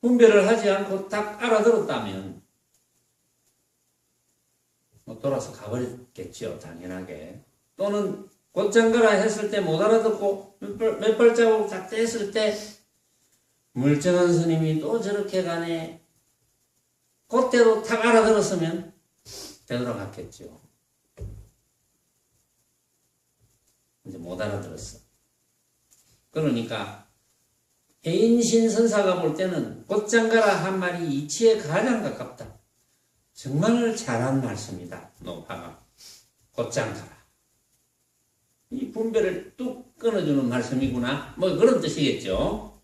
분별을 하지 않고 딱 알아들었다면 뭐 돌아서 가버렸겠죠. 당연하게. 또는 곧장 가라 했을 때 못 알아듣고 몇 발자국 딱 뗐을 때 멀쩡한 스님이 또 저렇게 가네. 그때도 딱 알아들었으면 되돌아갔겠죠. 이제 못 알아들었어. 그러니까 해인신 선사가 볼 때는 곧장 가라 한 말이 이치에 가장 가깝다. 정말 잘한 말씀이다. 노파가 곧장 가라. 이 분별을 뚝 끊어주는 말씀이구나. 뭐 그런 뜻이겠죠.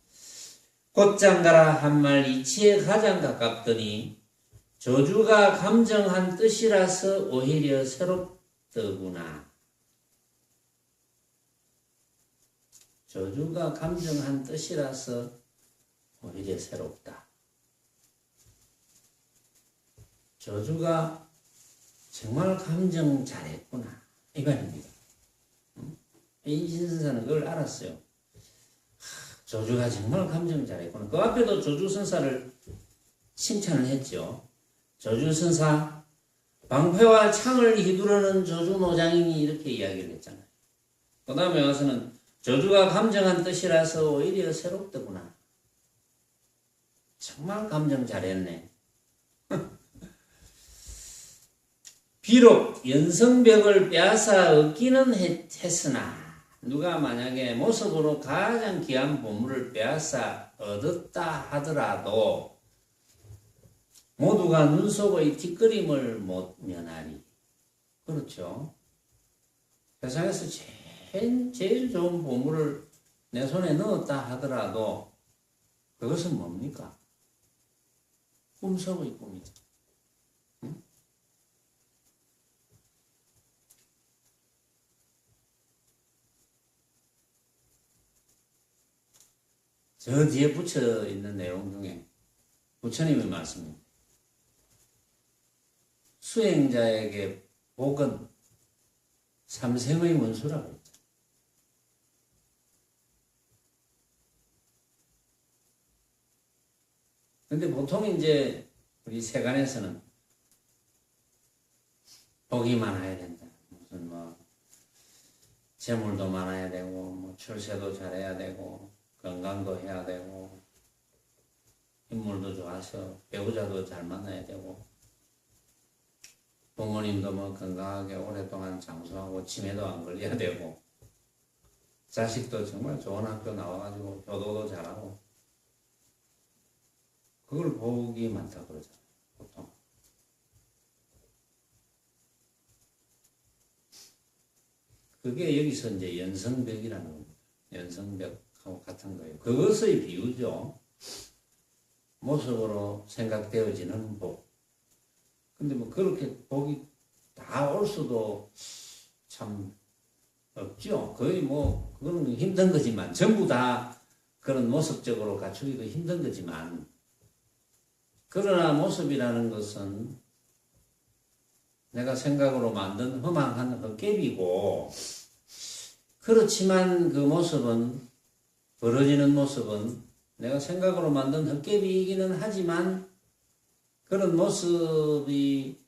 곧장 가라 한 말 이치에 가장 가깝더니 조주가 감정한 뜻이라서 오히려 새롭더구나. 조주가 감정한 뜻이라서 오히려 새롭다. 조주가 정말 감정 잘했구나. 이 말입니다. 인신선사는 그걸 알았어요. 조주가 정말 감정 잘했구나. 그 앞에도 조주선사를 칭찬을 했죠. 조주선사, 방패와 창을 휘두르는 조주노장이니 이렇게 이야기를 했잖아요. 그 다음에 와서는 조주가 감정한 뜻이라서 오히려 새롭더구나. 정말 감정 잘했네. 비록 연성벽을 빼앗아 얻기는 했으나 누가 만약에 모습으로 가장 귀한 보물을 빼앗아 얻었다 하더라도 모두가 눈속의 뒷그림을 못 면하리. 그렇죠. 세상에서 제일 좋은 보물을 내 손에 넣었다 하더라도 그것은 뭡니까? 꿈속의 꿈이죠. 응? 저 뒤에 붙여 있는 내용 중에 부처님의 말씀입니다. 수행자에게 복은 삼생의 문수라고 했죠. 근데 보통 이제 우리 세간에서는 복이 많아야 된다. 무슨 뭐 재물도 많아야 되고 뭐 출세도 잘해야 되고 건강도 해야 되고 인물도 좋아서 배우자도 잘 만나야 되고 부모님도 뭐 건강하게 오랫동안 장수하고 치매도 안 걸려야 되고 자식도 정말 좋은 학교 나와가지고 교도도 잘하고 그걸 복이 많다 그러잖아요. 보통. 그게 여기서 이제 연성벽이라는 겁니다. 연성벽하고 같은 거예요. 그것의 비유죠. 모습으로 생각되어지는 복. 근데 뭐 그렇게 복이 다 올 수도 참 없죠. 거의 뭐 그거는 힘든 거지만 전부 다 그런 모습적으로 갖추기도 힘든 거지만 그러나 모습이라는 것은 내가 생각으로 만든 허망한 헛개비고 그렇지만 그 모습은 벌어지는 모습은 내가 생각으로 만든 헛개비이기는 하지만 그런 모습이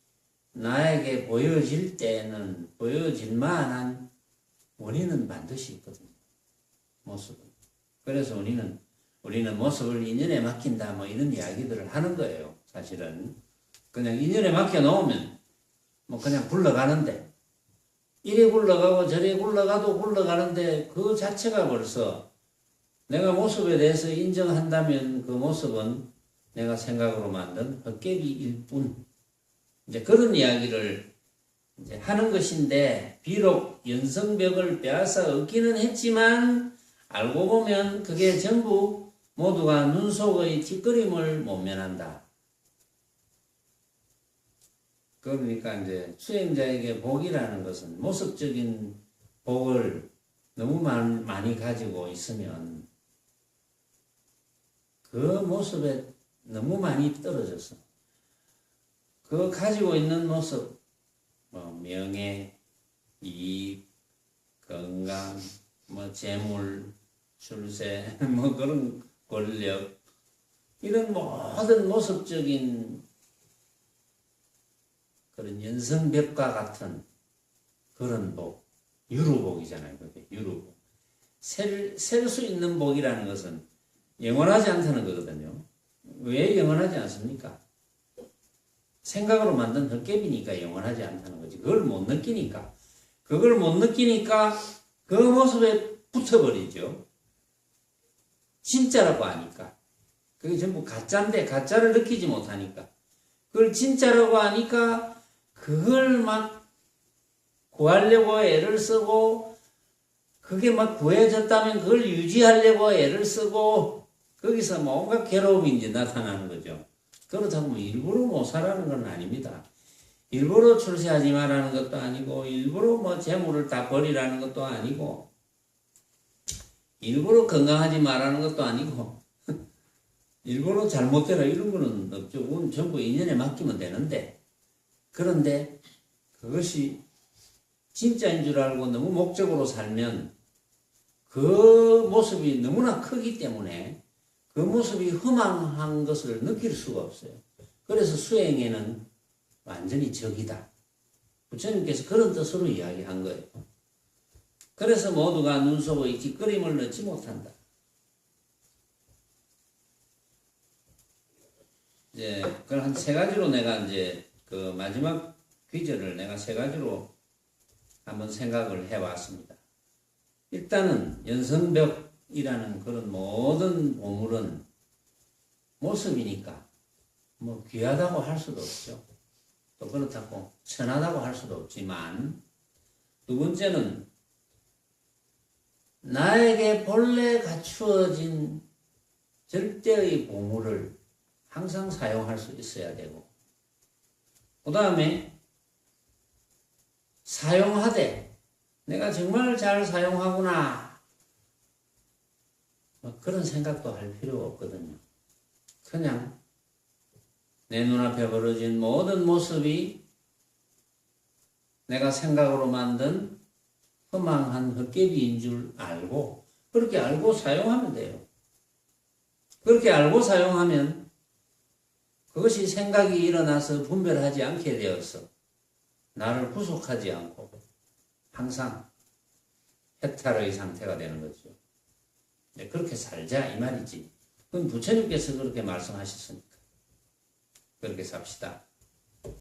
나에게 보여질 때는 보여질 만한 원인은 반드시 있거든요. 모습은. 그래서 우리는 모습을 인연에 맡긴다 뭐 이런 이야기들을 하는 거예요. 사실은 그냥 인연에 맡겨 놓으면 뭐 그냥 굴러가는데 이래 굴러가고 저래 굴러가도 굴러가는데 그 자체가 벌써 내가 모습에 대해서 인정한다면 그 모습은 내가 생각으로 만든 헛개비일 뿐. 이제 그런 이야기를 이제 하는 것인데 비록 연성벽을 빼앗아 얻기는 했지만 알고 보면 그게 전부 모두가 눈 속의 뒷그림을 못 면한다. 그러니까 이제 수행자에게 복이라는 것은 모습적인 복을 너무 많이 가지고 있으면 그 모습에 너무 많이 떨어져서 그 가지고 있는 모습, 뭐 명예, 이익, 건강, 뭐 재물, 출세, 뭐 그런 권력 이런 모든 모습적인 그런 연성벽과 같은 그런 복, 유루복이잖아요. 그게 유루복. 셀 수 있는 복이라는 것은 영원하지 않다는 거거든요. 왜 영원하지 않습니까? 생각으로 만든 헛개비니까 영원하지 않다는 거지. 그걸 못 느끼니까. 그걸 못 느끼니까 그 모습에 붙어버리죠. 진짜라고 하니까. 그게 전부 가짜인데 가짜를 느끼지 못하니까. 그걸 진짜라고 하니까 그걸 막 구하려고 애를 쓰고 그게 막 구해졌다면 그걸 유지하려고 애를 쓰고 거기서 뭐 온갖 괴로움이 이제 나타나는 거죠. 그렇다고 뭐 일부러 못 살라는 건 아닙니다. 일부러 출세하지 말라는 것도 아니고 일부러 뭐 재물을 다 버리라는 것도 아니고 일부러 건강하지 말라는 것도 아니고 일부러 잘못되라 이런 거는 없죠. 그건 전부 인연에 맡기면 되는데 그런데 그것이 진짜인 줄 알고 너무 목적으로 살면 그 모습이 너무나 크기 때문에 그 모습이 허망한 것을 느낄 수가 없어요. 그래서 수행에는 완전히 적이다. 부처님께서 그런 뜻으로 이야기한 거예요. 그래서 모두가 눈 속의 뒷그림을 넣지 못한다. 이제 그걸 한 세 가지로 내가 이제 그 마지막 귀절을 내가 세 가지로 한번 생각을 해봤습니다. 일단은 연성벽이라는 그런 모든 보물은 모습이니까 뭐 귀하다고 할 수도 없죠. 또 그렇다고 천하다고 할 수도 없지만 두 번째는 나에게 본래 갖추어진 절대의 보물을 항상 사용할 수 있어야 되고 그 다음에 사용하되 내가 정말 잘 사용하구나 뭐 그런 생각도 할 필요가 없거든요. 그냥 내 눈앞에 벌어진 모든 모습이 내가 생각으로 만든 허망한 헛개비인 줄 알고 그렇게 알고 사용하면 돼요. 그렇게 알고 사용하면 그것이 생각이 일어나서 분별하지 않게 되어서 나를 구속하지 않고 항상 해탈의 상태가 되는 거죠. 그렇게 살자 이 말이지. 그건 부처님께서 그렇게 말씀하셨으니까 그렇게 삽시다.